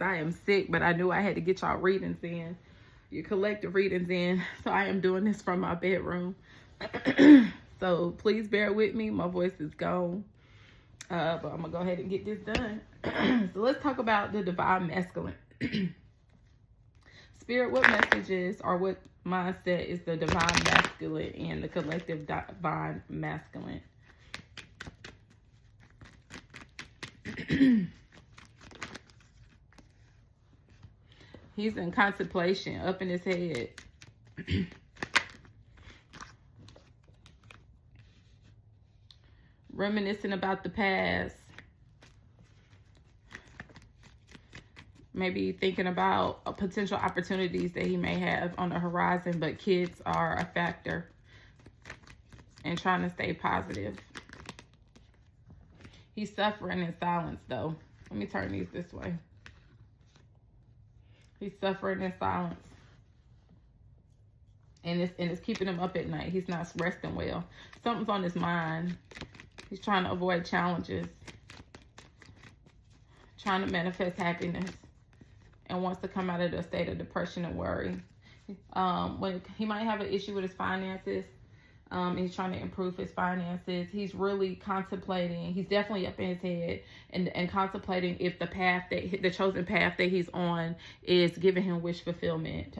I am sick, but I knew I had to get y'all readings in, your collective readings in. So I am doing this from my bedroom. So please bear with me. My voice is gone. But I'm going to go ahead and get this done. So let's talk about the divine masculine. Spirit, what messages or what mindset is the divine masculine and the collective divine masculine? He's in contemplation, up in his head. Reminiscing about the past. Maybe thinking about potential opportunities that he may have on the horizon, but kids are a factor. And trying to stay positive. He's suffering in silence, though. Let me turn these this way. He's suffering in silence. And it's keeping him up at night. He's not resting well. Something's on his mind. He's trying to avoid challenges. Trying to manifest happiness. And wants to come out of the state of depression and worry. When he might have an issue with his finances. He's trying to improve his finances. He's really contemplating. He's definitely up in his head and contemplating if the path the chosen path that he's on is giving him wish fulfillment.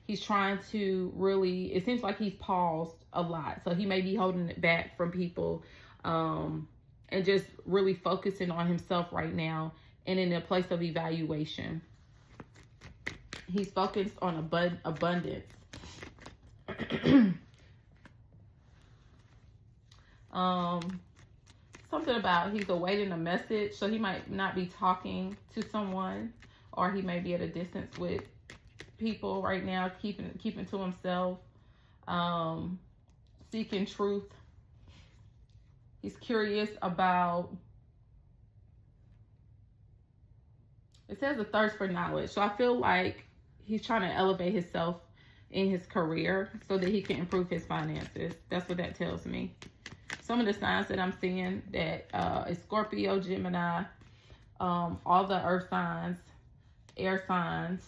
He's trying to really, it seems like he's paused a lot. So he may be holding it back from people, and just really focusing on himself right now and in a place of evaluation. He's focused on abundance. Something about he's awaiting a message, so he might not be talking to someone, or he may be at a distance with people right now, keeping to himself, seeking truth. He's curious about, it says a thirst for knowledge, so I feel like he's trying to elevate himself in his career so that he can improve his finances. That's what that tells me. Some of the signs that I'm seeing that is Scorpio, Gemini, all the earth signs, air signs.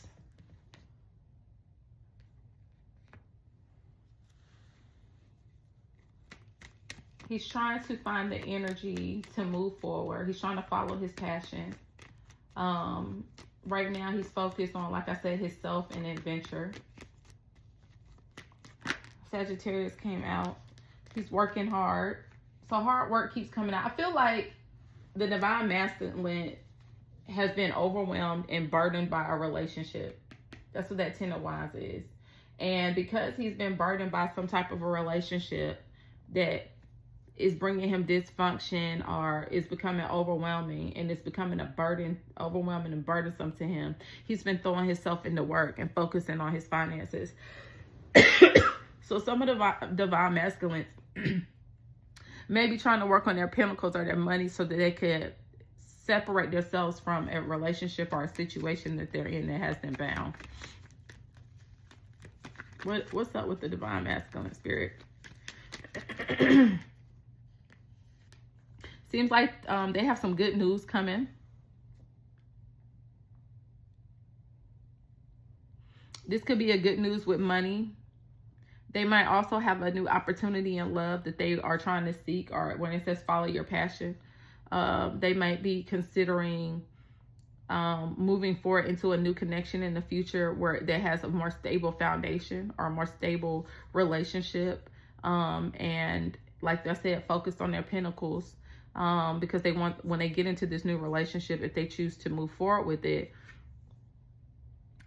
He's trying to find the energy to move forward. He's trying to follow his passion. Right now he's focused on, like I said, his self and adventure. Sagittarius came out. He's working hard. So hard work keeps coming out. I feel like the divine masculine has been overwhelmed and burdened by a relationship. That's what that Ten of Wands is. And because he's been burdened by some type of a relationship that is bringing him dysfunction or is becoming overwhelming and it's becoming a burden, overwhelming and burdensome to him, he's been throwing himself into work and focusing on his finances. So some of the divine masculines may be trying to work on their pentacles or their money so that they could separate themselves from a relationship or a situation that they're in that has them bound. What's up with the divine masculine spirit? Seems like they have some good news coming. This could be a good news with money. They might also have a new opportunity in love that they are trying to seek, or when it says follow your passion, they might be considering moving forward into a new connection in the future that has a more stable foundation or a more stable relationship. And like I said, focused on their pentacles, because they want, when they get into this new relationship, if they choose to move forward with it,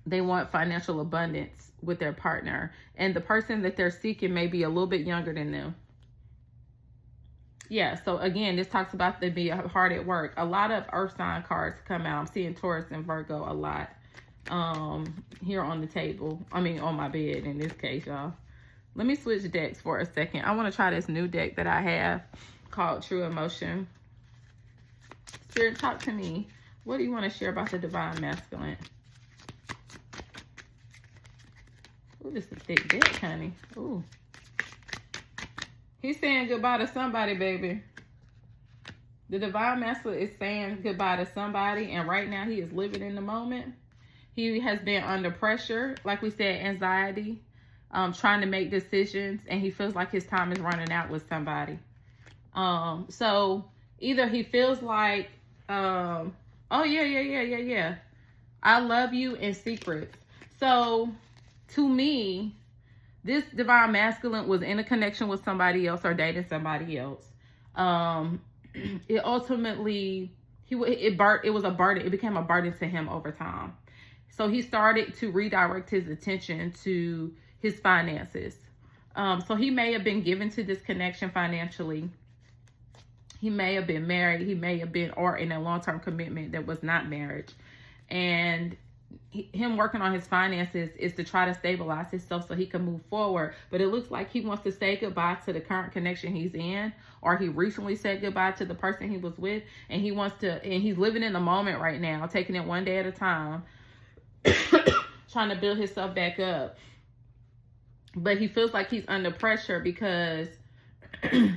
they want financial abundance with their partner. And the person that they're seeking may be a little bit younger than them. Yeah, so again, this talks about them being hard at work. A lot of earth sign cards come out. I'm seeing Taurus and Virgo a lot here on the table. I mean, on my bed in this case, y'all. Let me switch decks for a second. I want to try this new deck that I have called True Emotion. Spirit, talk to me. What do you want to share about the divine masculine? Ooh, this is a thick deck, honey. Ooh. He's saying goodbye to somebody, baby. The divine masculine is saying goodbye to somebody, and right now he is living in the moment. He has been under pressure, like we said, anxiety, trying to make decisions, and he feels like his time is running out with somebody. So either he feels like, oh yeah, I love you in secret. So to me, this divine masculine was in a connection with somebody else or dating somebody else. It ultimately, it was a burden. It became a burden to him over time. So he started to redirect his attention to his finances. So he may have been given to this connection financially. He may have been married. He may have been, or in a long-term commitment that was not marriage. And him working on his finances is to try to stabilize himself so he can move forward. But it looks like he wants to say goodbye to the current connection he's in, or he recently said goodbye to the person he was with, and he wants to, and he's living in the moment right now, taking it one day at a time, trying to build himself back up. But he feels like he's under pressure because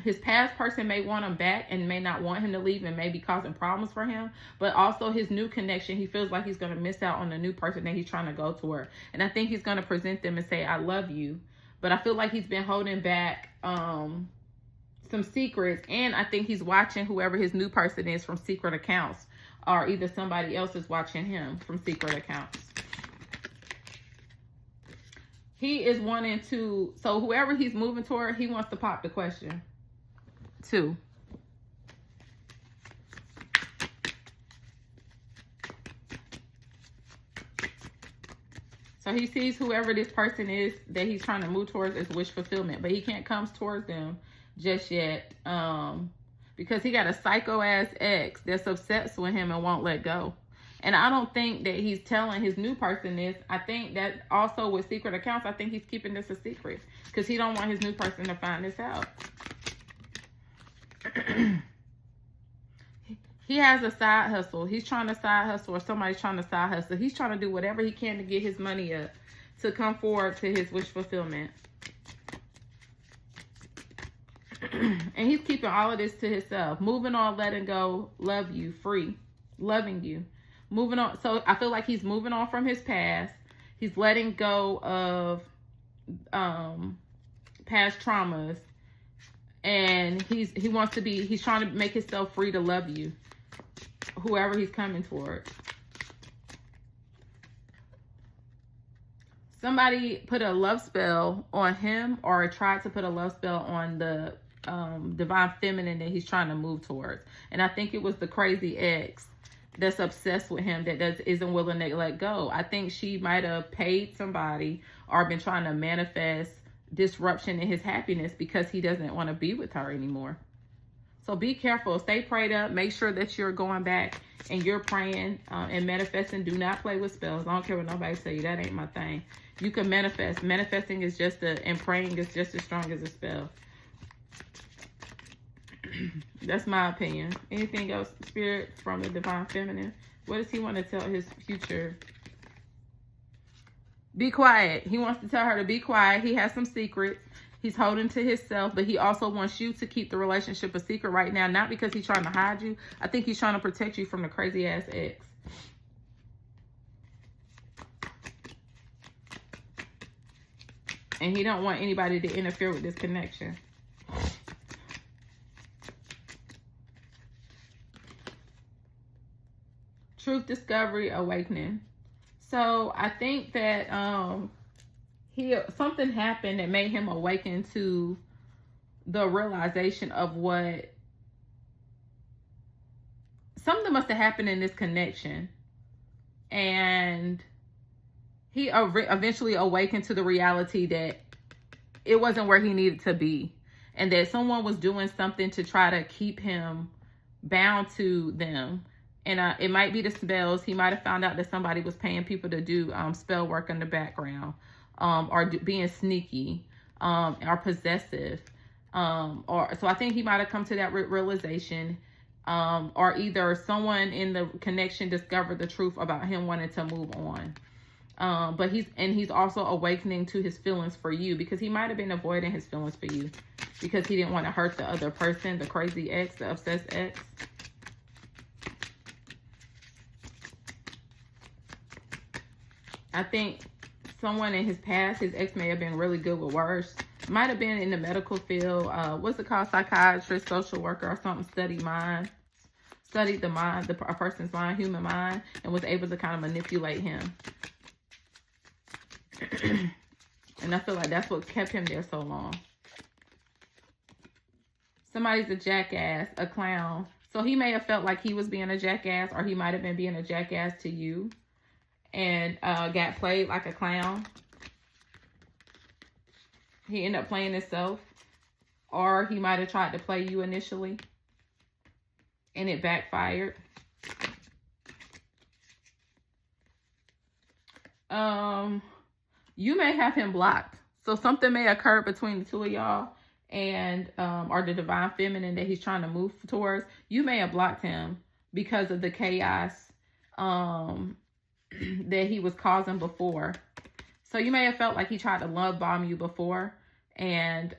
his past person may want him back and may not want him to leave and may be causing problems for him. But also his new connection, he feels like he's going to miss out on the new person that he's trying to go toward. And I think he's going to present them and say, I love you. But I feel like he's been holding back some secrets. And I think he's watching whoever his new person is from secret accounts. Or either somebody else is watching him from secret accounts. He is wanting to, so whoever he's moving toward, he wants to pop the question. 2. So he sees whoever this person is that he's trying to move towards as wish fulfillment, but he can't come towards them just yet because he got a psycho-ass ex that's obsessed with him and won't let go. And I don't think that he's telling his new person this. I think that also with secret accounts, I think he's keeping this a secret because he don't want his new person to find this out. He has a side hustle. He's trying to side hustle, or somebody's trying to side hustle. He's trying to do whatever he can to get his money up to come forward to his wish fulfillment. And he's keeping all of this to himself. Moving on, letting go, love you, free, loving you. Moving on. So I feel like he's moving on from his past. He's letting go of past traumas. And he's trying to make himself free to love you. Whoever he's coming towards. Somebody put a love spell on him or tried to put a love spell on the divine feminine that he's trying to move towards. And I think it was the crazy ex that's obsessed with him that isn't willing to let go. I think she might have paid somebody or been trying to manifest disruption in his happiness because he doesn't want to be with her anymore. So be careful. Stay prayed up. Make sure that you're going back and you're praying and manifesting. Do not play with spells. I don't care what nobody tell you. That ain't my thing. You can manifest. Manifesting is and praying is just as strong as a spell. That's my opinion. Anything else, Spirit, from the divine feminine? What does he want to tell his future? Be quiet. He wants to tell her to be quiet. He has some secrets. He's holding to himself, but he also wants you to keep the relationship a secret right now. Not because he's trying to hide you. I think he's trying to protect you from the crazy ass ex. And he don't want anybody to interfere with this connection. Truth discovery, awakening. So I think that something happened that made him awaken to the realization of what something must have happened in this connection, and he eventually awakened to the reality that it wasn't where he needed to be, and that someone was doing something to try to keep him bound to them. And it might be the spells. He might have found out that somebody was paying people to do spell work in the background, or being sneaky, or possessive. So I think he might have come to that realization, or either someone in the connection discovered the truth about him wanting to move on. But he's also awakening to his feelings for you, because he might have been avoiding his feelings for you because he didn't want to hurt the other person, the crazy ex, the obsessed ex. I think someone in his past, his ex may have been really good with words. Might have been in the medical field. What's it called? Psychiatrist, social worker, or something. Studied the mind, a person's mind, human mind, and was able to kind of manipulate him. And I feel like that's what kept him there so long. Somebody's a jackass, a clown. So he may have felt like he was being a jackass, or he might have been being a jackass to you and got played like a clown. He ended up playing himself, or he might have tried to play you initially and it backfired. You may have him blocked. So something may occur between the two of y'all and or the divine feminine that he's trying to move towards. You may have blocked him because of the chaos that he was causing before. So you may have felt like he tried to love bomb you before, and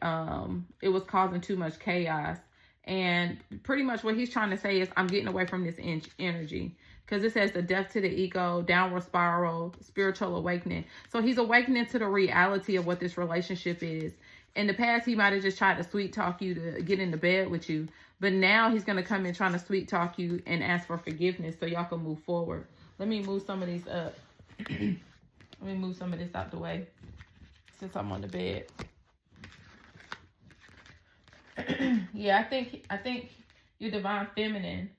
it was causing too much chaos. And pretty much what he's trying to say is, I'm getting away from this energy. Because it says the death to the ego, downward spiral, spiritual awakening. So he's awakening to the reality of what this relationship is. In the past, he might have just tried to sweet talk you to get into bed with you. But now he's going to come in trying to sweet talk you and ask for forgiveness so y'all can move forward. Let me move some of these up. Let me move some of this out the way since I'm on the bed. Yeah, I think your divine feminine,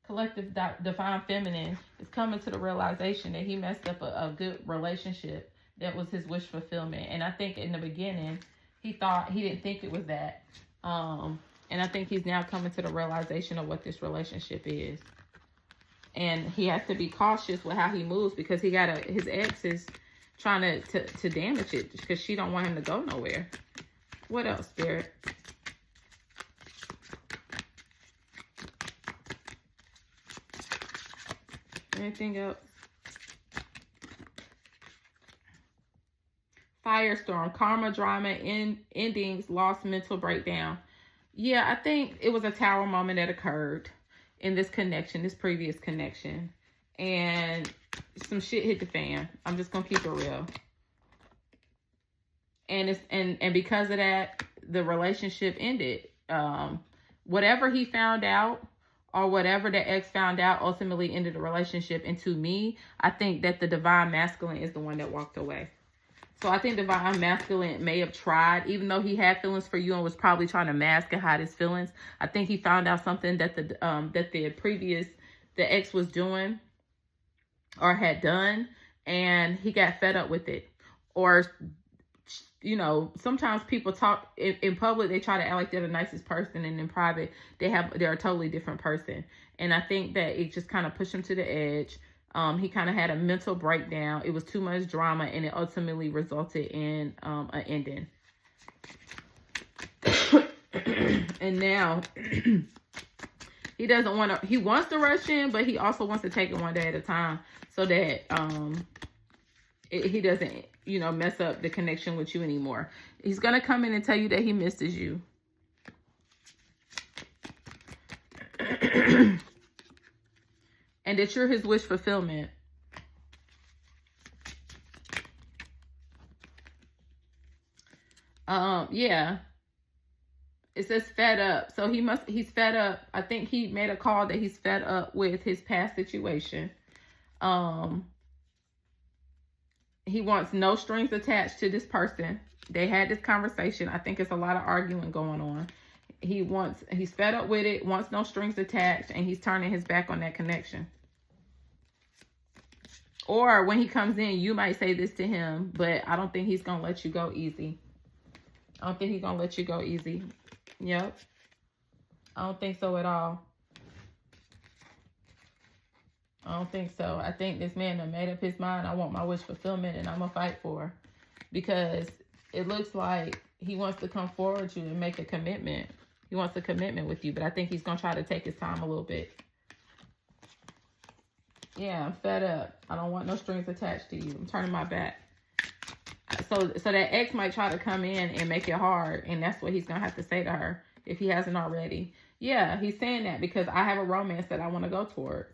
collective divine feminine, is coming to the realization that he messed up a good relationship that was his wish fulfillment. And I think in the beginning, he didn't think it was that. And I think he's now coming to the realization of what this relationship is. And he has to be cautious with how he moves, because his ex is trying to damage it because she don't want him to go nowhere. What else, Spirit? Anything else? Firestorm, karma, drama, endings, lost, mental breakdown. Yeah, I think it was a tower moment that occurred in this connection, this previous connection. And some shit hit the fan. I'm just going to keep it real. And because of that, the relationship ended. Whatever he found out, or whatever the ex found out, ultimately ended the relationship. And to me, I think that the divine masculine is the one that walked away. So I think divine masculine may have tried, even though he had feelings for you and was probably trying to mask and hide his feelings. I think he found out something that the ex was doing or had done, and he got fed up with it. Or, you know, sometimes people talk in public, they try to act like they're the nicest person, and in private, they're a totally different person. And I think that it just kind of pushed him to the edge. He kind of had a mental breakdown. It was too much drama, and it ultimately resulted in an ending. And now he doesn't want to. He wants to rush in, but he also wants to take it one day at a time, so that he doesn't, you know, mess up the connection with you anymore. He's gonna come in and tell you that he misses you. And that you're his wish fulfillment. Yeah. It says fed up. So he's fed up. I think he made a call that he's fed up with his past situation. He wants no strings attached to this person. They had this conversation. I think it's a lot of arguing going on. He's fed up with it, wants no strings attached, and he's turning his back on that connection. Or when he comes in, you might say this to him, but I don't think he's going to let you go easy. I don't think he's going to let you go easy. Yep. I don't think so at all. I don't think so. I think this man done made up his mind. I want my wish fulfillment, and I'm going to fight for her. Because it looks like he wants to come forward to you and make a commitment. He wants a commitment with you, but I think he's going to try to take his time a little bit. Yeah, I'm fed up. I don't want no strings attached to you. I'm turning my back. So that ex might try to come in and make it hard, and that's what he's going to have to say to her if he hasn't already. Yeah, he's saying that because I have a romance that I want to go towards.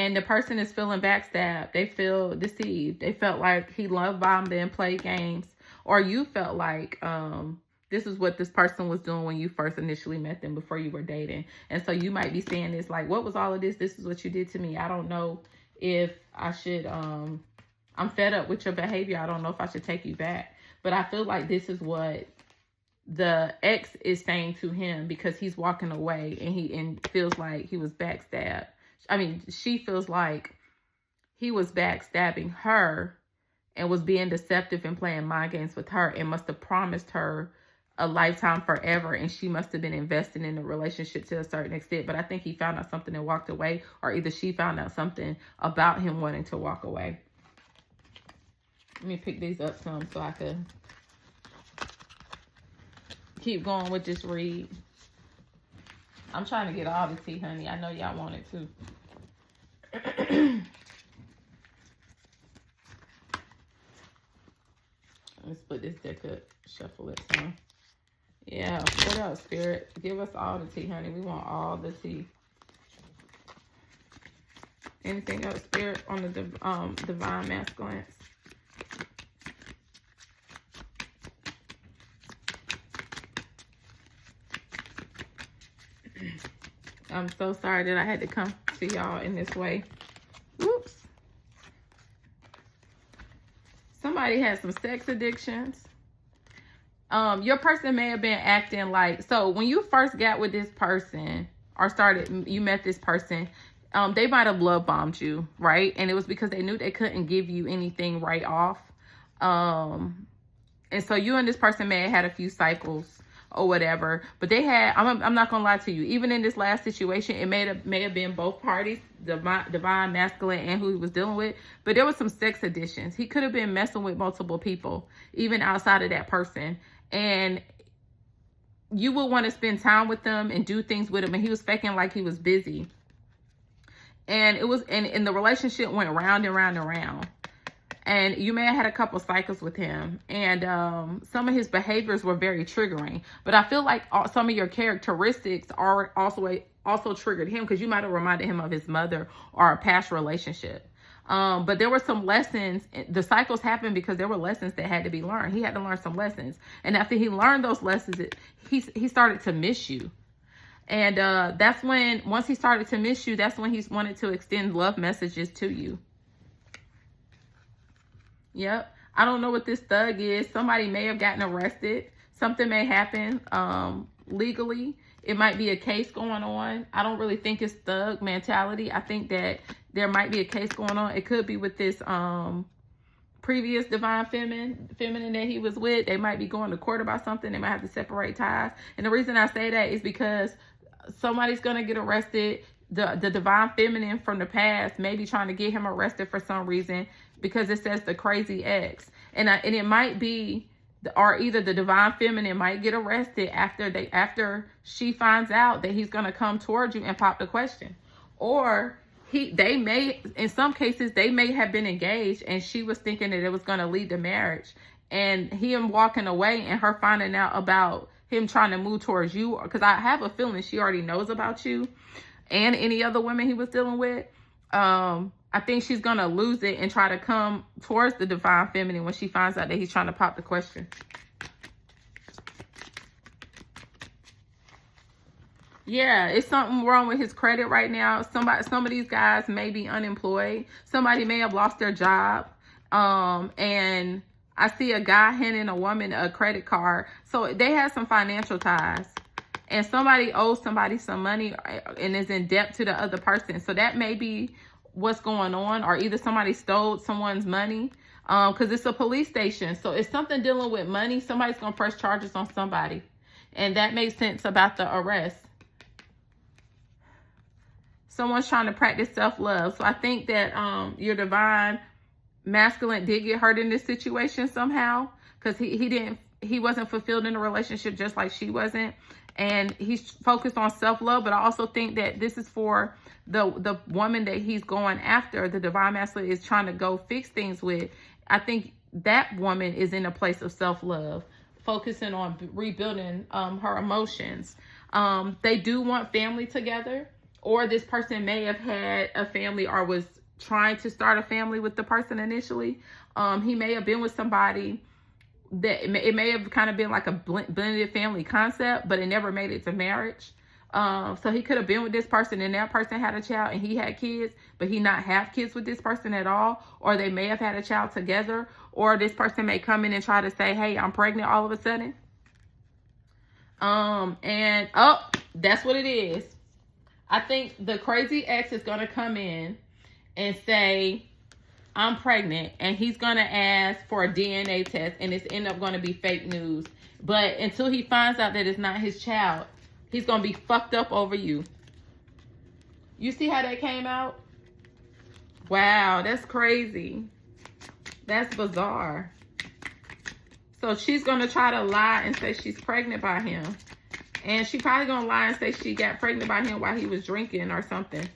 And the person is feeling backstabbed. They feel deceived. They felt like he love bombed them, played games. Or you felt like this is what this person was doing when you first initially met them before you were dating. And so you might be saying this like, what was all of this? This is what you did to me. I don't know if I should, I'm fed up with your behavior. I don't know if I should take you back. But I feel like this is what the ex is saying to him, because he's walking away and feels like he was backstabbed. I mean, she feels like he was backstabbing her and was being deceptive and playing mind games with her and must have promised her a lifetime forever. And she must have been investing in the relationship to a certain extent. But I think he found out something and walked away, or either she found out something about him wanting to walk away. Let me pick these up some so I could keep going with this read. I'm trying to get all the tea, honey. I know y'all want it too. Let's put this deck up. Shuffle it some. Yeah, what else, Spirit? Give us all the tea, honey. We want all the tea. Anything else, Spirit, on the divine masculines? I'm so sorry that I had to come to y'all in this way. Whoops. Somebody has some sex addictions. Your person may have been acting like, so when you first got with this person or you met this person, they might have love bombed you, right? And it was because they knew they couldn't give you anything right off. And so you and this person may have had a few cycles or whatever, but they had, I'm not gonna lie to you, even in this last situation, it may have been both parties, divine masculine and who he was dealing with, but there was some sex addictions. He could have been messing with multiple people, even outside of that person, and you would want to spend time with them and do things with him, and he was faking like he was busy, and it was, and the relationship went round and round and round. And you may have had a couple cycles with him. And some of his behaviors were very triggering. But I feel like some of your characteristics are also triggered him, because you might have reminded him of his mother or a past relationship. But there were some lessons. The cycles happened because there were lessons that had to be learned. He had to learn some lessons. And after he learned those lessons, he started to miss you. And that's when, once he started to miss you, that's when he wanted to extend love messages to you. Yep. I don't know what this thug is. Somebody may have gotten arrested. Something may happen legally. It might be a case going on. I don't really think it's thug mentality. I think that there might be a case going on. It could be with this previous divine feminine that he was with. They might be going to court about something. They might have to separate ties. And the reason I say that is because somebody's going to get arrested. The divine feminine from the past may be trying to get him arrested for some reason, because it says the crazy ex. And it might be, or either the divine feminine might get arrested after she finds out that he's going to come towards you and pop the question. Or they may, in some cases, they may have been engaged and she was thinking that it was going to lead to marriage. And him walking away and her finding out about him trying to move towards you, because I have a feeling she already knows about you and any other women he was dealing with. I think she's going to lose it and try to come towards the divine feminine when she finds out that he's trying to pop the question. Yeah, it's something wrong with his credit right now. Some of these guys may be unemployed. Somebody may have lost their job. And I see a guy handing a woman a credit card. So they have some financial ties. And somebody owes somebody some money and is in debt to the other person. So that may be what's going on, or either somebody stole someone's money, because it's a police station. So it's something dealing with money. Somebody's going to press charges on somebody. And that makes sense about the arrest. Someone's trying to practice self-love. So I think that your divine masculine did get hurt in this situation somehow, because he wasn't fulfilled in a relationship just like she wasn't. And he's focused on self-love. But I also think that this is for the woman that he's going after. The divine masculine is trying to go fix things with. I think that woman is in a place of self-love, focusing on rebuilding her emotions. They do want family together, or this person may have had a family or was trying to start a family with the person initially. He may have been with somebody that it may have kind of been like a blended family concept, but it never made it to marriage. So he could have been with this person and that person had a child and he had kids, but he not have kids with this person at all. Or they may have had a child together, or this person may come in and try to say, hey, I'm pregnant all of a sudden. That's what it is. I think the crazy ex is going to come in and say, I'm pregnant, and he's going to ask for a DNA test, and it's end up going to be fake news. But until he finds out that it's not his child, he's going to be fucked up over you. You see how that came out? Wow, that's crazy. That's bizarre. So she's going to try to lie and say she's pregnant by him. And she probably going to lie and say she got pregnant by him while he was drinking or something.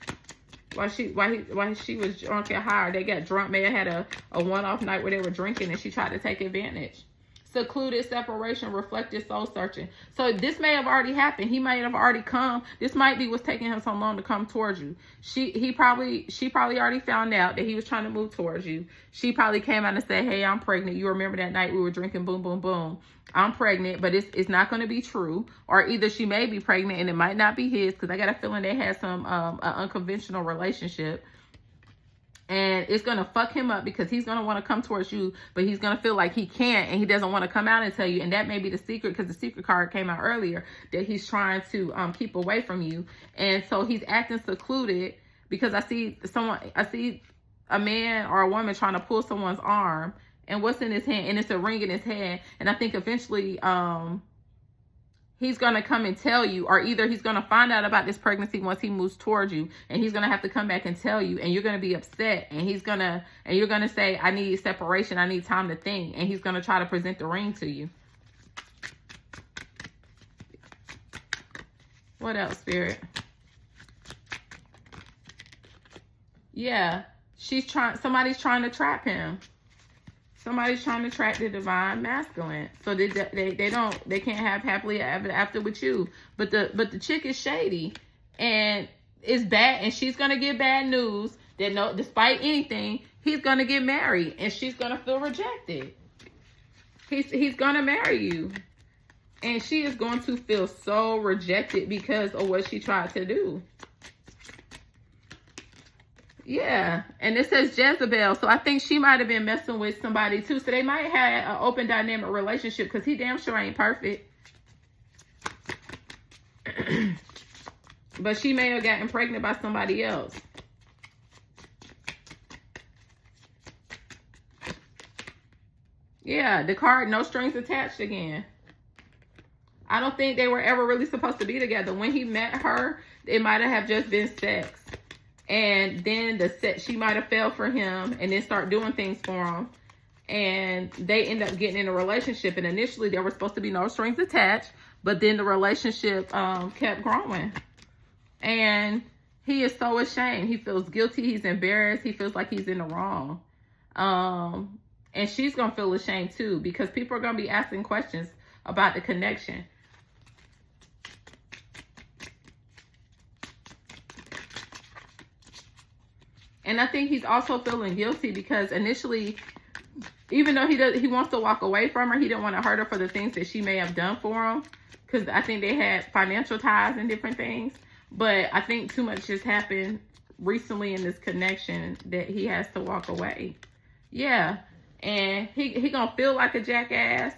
While she was drunk and high, or they got drunk, may have had a one-off night where they were drinking and she tried to take advantage. Secluded separation, reflected soul searching. So this may have already happened. He might have already come. This might be what's taking him so long to come towards you. She probably already found out that he was trying to move towards you. She probably came out and said, hey, I'm pregnant. You remember that night we were drinking, boom, boom, boom. I'm pregnant, but it's not going to be true. Or either she may be pregnant and it might not be his, because I got a feeling they had some an unconventional relationship. And it's going to fuck him up because he's going to want to come towards you, but he's going to feel like he can't, and he doesn't want to come out and tell you. And that may be the secret, because the secret card came out earlier, that he's trying to keep away from you. And so he's acting secluded because I see a man or a woman trying to pull someone's arm, and what's in his hand, and it's a ring in his hand. And I think eventually he's going to come and tell you, or either he's going to find out about this pregnancy once he moves towards you, and he's going to have to come back and tell you, and you're going to be upset, and you're going to say, I need separation, I need time to think, and he's going to try to present the ring to you. What else, Spirit? Yeah, somebody's trying to trap him. Somebody's trying to trap the divine masculine, so they can't have happily ever after with you. But the chick is shady, and it's bad, and she's gonna get bad news that despite anything, he's gonna get married, and she's gonna feel rejected. He's gonna marry you, and she is going to feel so rejected because of what she tried to do. Yeah, and it says Jezebel, so I think she might have been messing with somebody too. So they might have an open dynamic relationship, because he damn sure ain't perfect. But she may have gotten pregnant by somebody else. Yeah, the card, no strings attached again. I don't think they were ever really supposed to be together. When he met her, it might have just been sex. And then she might have fell for him and then start doing things for him. And they end up getting in a relationship. And initially there were supposed to be no strings attached. But then the relationship kept growing. And he is so ashamed. He feels guilty. He's embarrassed. He feels like he's in the wrong. And she's going to feel ashamed too, because people are going to be asking questions about the connection. And I think he's also feeling guilty because initially, even though he wants to walk away from her, he didn't want to hurt her for the things that she may have done for him. Because I think they had financial ties and different things. But I think too much has happened recently in this connection that he has to walk away. Yeah. And he gonna feel like a jackass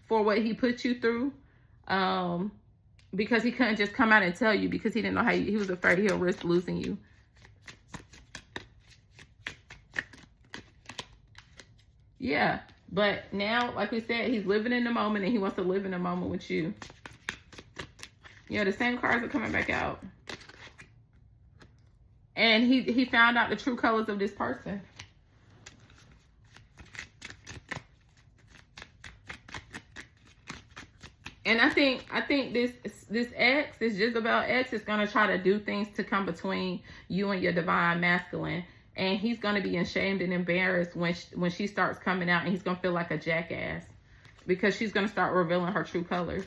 for what he put you through. Because he couldn't just come out and tell you, because he didn't know how he was afraid he'll risk losing you. Yeah, but now, like we said, he's living in the moment, and he wants to live in the moment with you. Yeah, the same cards are coming back out. And he found out the true colors of this person. And I think this ex, this Jezebel ex, is going to try to do things to come between you and your divine masculine. And he's going to be ashamed and embarrassed when she starts coming out, and he's going to feel like a jackass because she's going to start revealing her true colors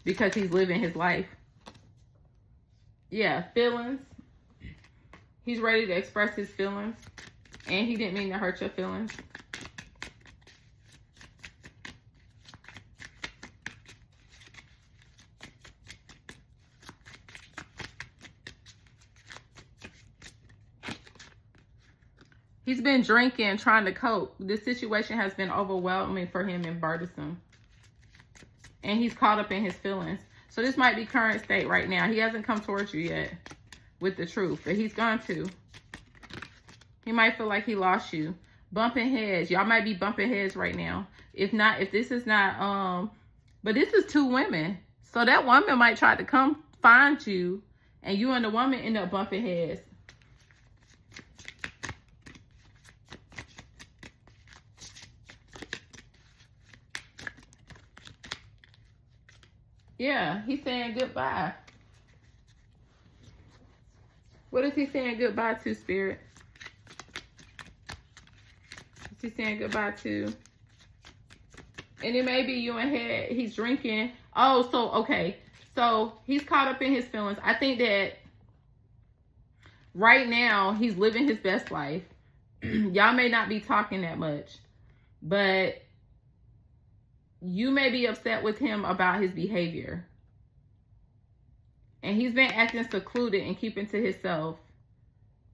because he's living his life. Yeah, feelings. He's ready to express his feelings. And he didn't mean to hurt your feelings. He's been drinking, trying to cope. This situation has been overwhelming for him and burdensome. And he's caught up in his feelings. So this might be current state right now. He hasn't come towards you yet with the truth, but he's going to. He might feel like he lost you. Bumping heads. Y'all might be bumping heads right now. If this is not, but this is two women. So that woman might try to come find you, and you and the woman end up bumping heads. Yeah, he's saying goodbye. What is he saying goodbye to, Spirit? What's he saying goodbye to? And it may be you in head. He's drinking. Oh, so, okay. So, he's caught up in his feelings. I think that right now, he's living his best life. Y'all may not be talking that much. But you may be upset with him about his behavior. And he's been acting secluded and keeping to himself.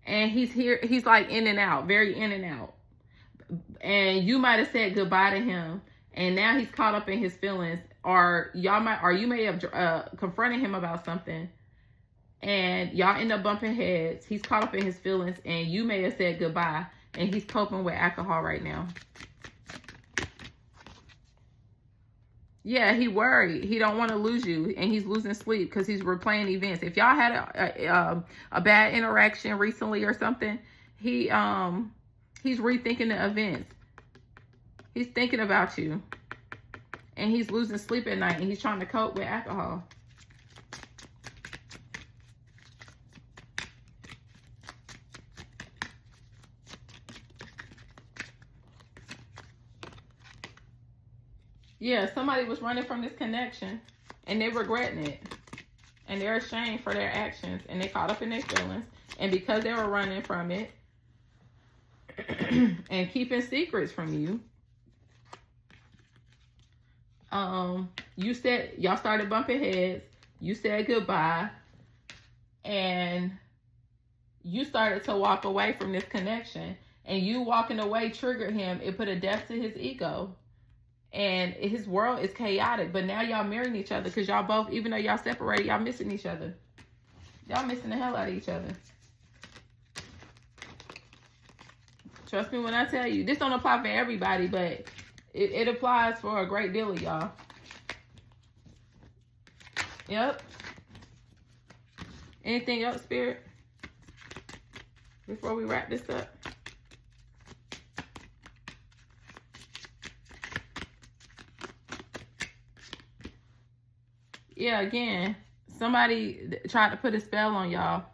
And he's like in and out, very in and out. And you might have said goodbye to him. And now he's caught up in his feelings. Or you may have confronted him about something. And y'all end up bumping heads. He's caught up in his feelings. And you may have said goodbye. And he's coping with alcohol right now. Yeah, he worried. He don't want to lose you, and he's losing sleep because he's replaying events. If y'all had a bad interaction recently or something, he's rethinking the events. He's thinking about you, and he's losing sleep at night, and he's trying to cope with alcohol. Yeah, somebody was running from this connection, and they're regretting it. And they're ashamed for their actions, and they caught up in their feelings. And because they were running from it and keeping secrets from you, y'all started bumping heads. You said goodbye, and you started to walk away from this connection. And you walking away triggered him. It put a death to his ego. And his world is chaotic. But now y'all marrying each other because y'all both, even though y'all separated, y'all missing each other. Y'all missing the hell out of each other. Trust me when I tell you. This don't apply for everybody, but it applies for a great deal of y'all. Yep. Anything else, Spirit? Before we wrap this up? Yeah, again, somebody tried to put a spell on y'all.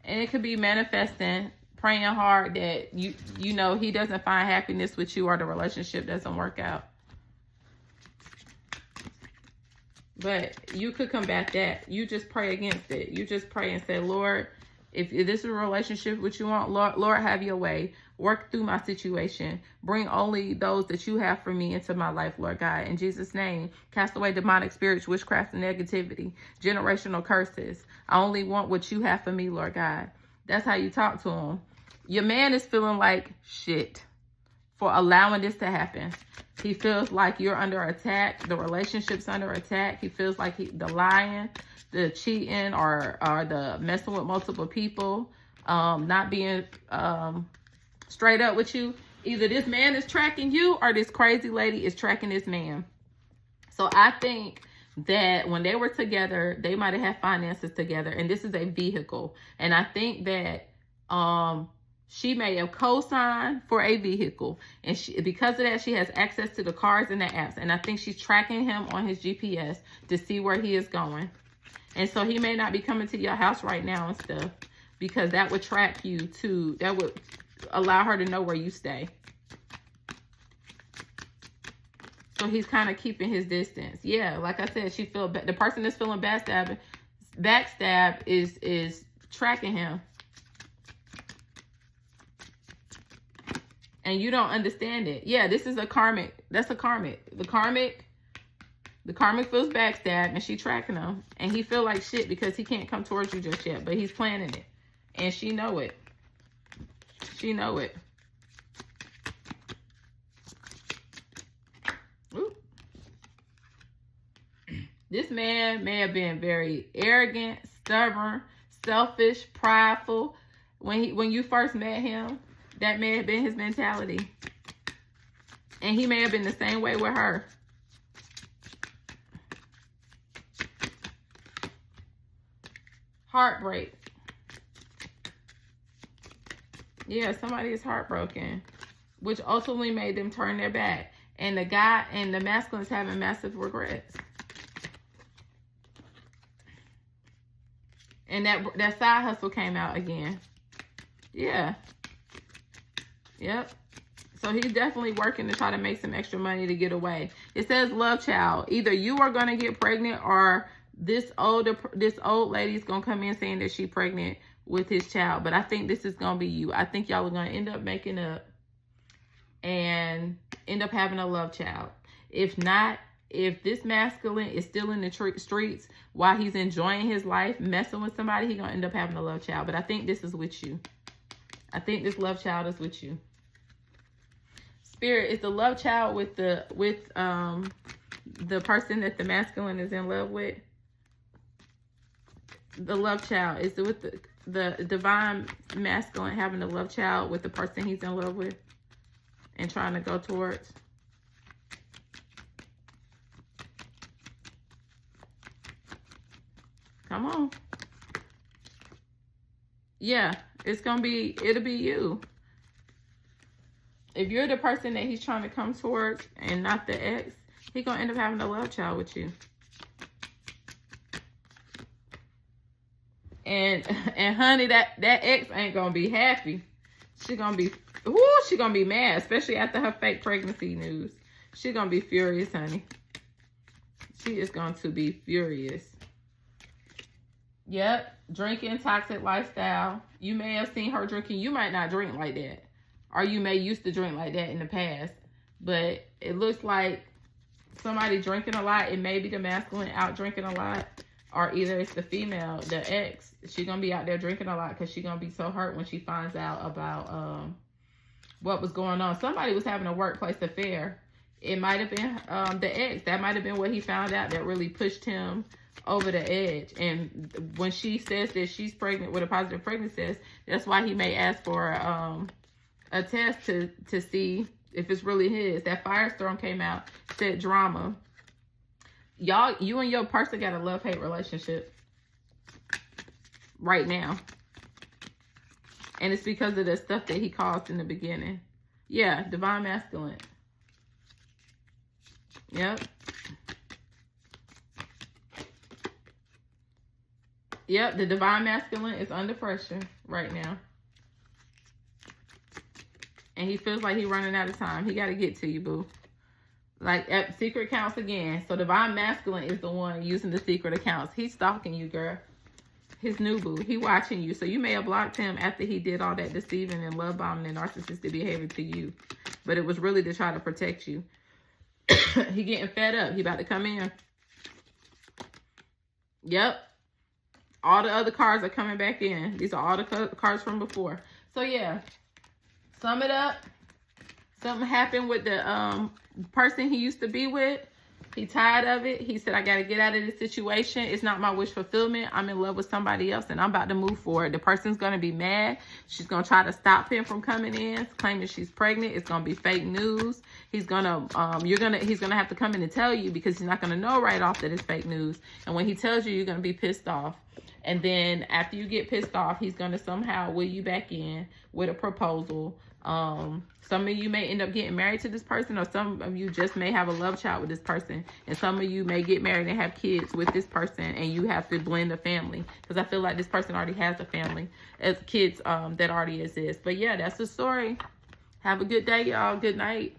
And it could be manifesting, praying hard that you know he doesn't find happiness with you or the relationship doesn't work out. But you could combat that. You just pray against it. You just pray and say, Lord, if this is a relationship which you want, Lord, have your way. Work through my situation. Bring only those that you have for me into my life, Lord God. In Jesus' name, cast away demonic spirits, witchcraft, and negativity, generational curses. I only want what you have for me, Lord God. That's how you talk to him. Your man is feeling like shit for allowing this to happen. He feels like you're under attack. The relationship's under attack. He feels like the lying, the cheating, or the messing with multiple people, not being straight up with you. Either this man is tracking you or this crazy lady is tracking this man. So I think that when they were together, they might have had finances together, and this is a vehicle. And I think that she may have co-signed for a vehicle, and because of that, she has access to the cars and the apps. And I think she's tracking him on his GPS to see where he is going. And so he may not be coming to your house right now and stuff, because that would track you to, that would allow her to know where you stay. So he's kind of keeping his distance. Yeah, like I said, she feel the person that's feeling backstab is tracking him. And you don't understand it. Yeah, this is a karmic. That's a karmic. The karmic feels backstabbed, and she tracking him. And he feel like shit because he can't come towards you just yet. But he's planning it. And she know it. She know it. Ooh. This man may have been very arrogant, stubborn, selfish, prideful. When you first met him, that may have been his mentality. And he may have been the same way with her. Heartbreak. Yeah, somebody is heartbroken, which ultimately made them turn their back. And the guy and the masculine is having massive regrets. And that side hustle came out again. Yeah. Yep. So he's definitely working to try to make some extra money to get away. It says love child. Either you are going to get pregnant or this old lady's going to come in saying that she's pregnant with his child. But I think this is going to be you. I think y'all are going to end up making up and end up having a love child. If not, if this masculine is still in the streets while he's enjoying his life, messing with somebody, he's going to end up having a love child. But I think this is with you. I think this love child is with you. Spirit, is the love child with the person that the masculine is in love with? The love child, is it with the divine masculine having the love child with the person he's in love with and trying to go towards? Come on. Yeah, it'll be you. If you're the person that he's trying to come towards and not the ex, he's going to end up having a love child with you. And honey, that ex ain't going to be happy. She going to be mad, especially after her fake pregnancy news. She going to be furious, honey. She is going to be furious. Yep, drinking, toxic lifestyle. You may have seen her drinking. You might not drink like that. Or you may used to drink like that in the past. But it looks like somebody drinking a lot. It may be the masculine out drinking a lot. Or either it's the female, the ex. She's going to be out there drinking a lot because she's going to be so hurt when she finds out about what was going on. Somebody was having a workplace affair. It might have been the ex. That might have been what he found out that really pushed him over the edge. And when she says that she's pregnant with a positive pregnancy test, that's why he may ask for a test to see if it's really his. That firestorm came out, said drama. Y'all, you and your person got a love-hate relationship right now. And it's because of the stuff that he caused in the beginning. Yeah, divine masculine. Yep. Yep, the divine masculine is under pressure right now. And he feels like he's running out of time. He got to get to you, boo. Like, secret accounts again. So, divine masculine is the one using the secret accounts. He's stalking you, girl. His new boo. He watching you. So, you may have blocked him after he did all that deceiving and love bombing and narcissistic behavior to you. But it was really to try to protect you. He getting fed up. He about to come in. Yep. All the other cards are coming back in. These are all the cards from before. So, yeah. Sum it up. Something happened with the person he used to be with. He tired of it. He said, I got to get out of this situation. It's not my wish fulfillment. I'm in love with somebody else, and I'm about to move forward. The person's going to be mad. She's going to try to stop him from coming in, claiming she's pregnant. It's going to be fake news. He's going to, he's going to have to come in and tell you because he's not going to know right off that it's fake news. And when he tells you, you're going to be pissed off. And then after you get pissed off, he's going to somehow will you back in with a proposal. Some of you may end up getting married to this person, or some of you just may have a love child with this person, and some of you may get married and have kids with this person, and you have to blend a family because I feel like this person already has a family as kids that already exist. But yeah, that's the story. Have a good day, y'all. Good night.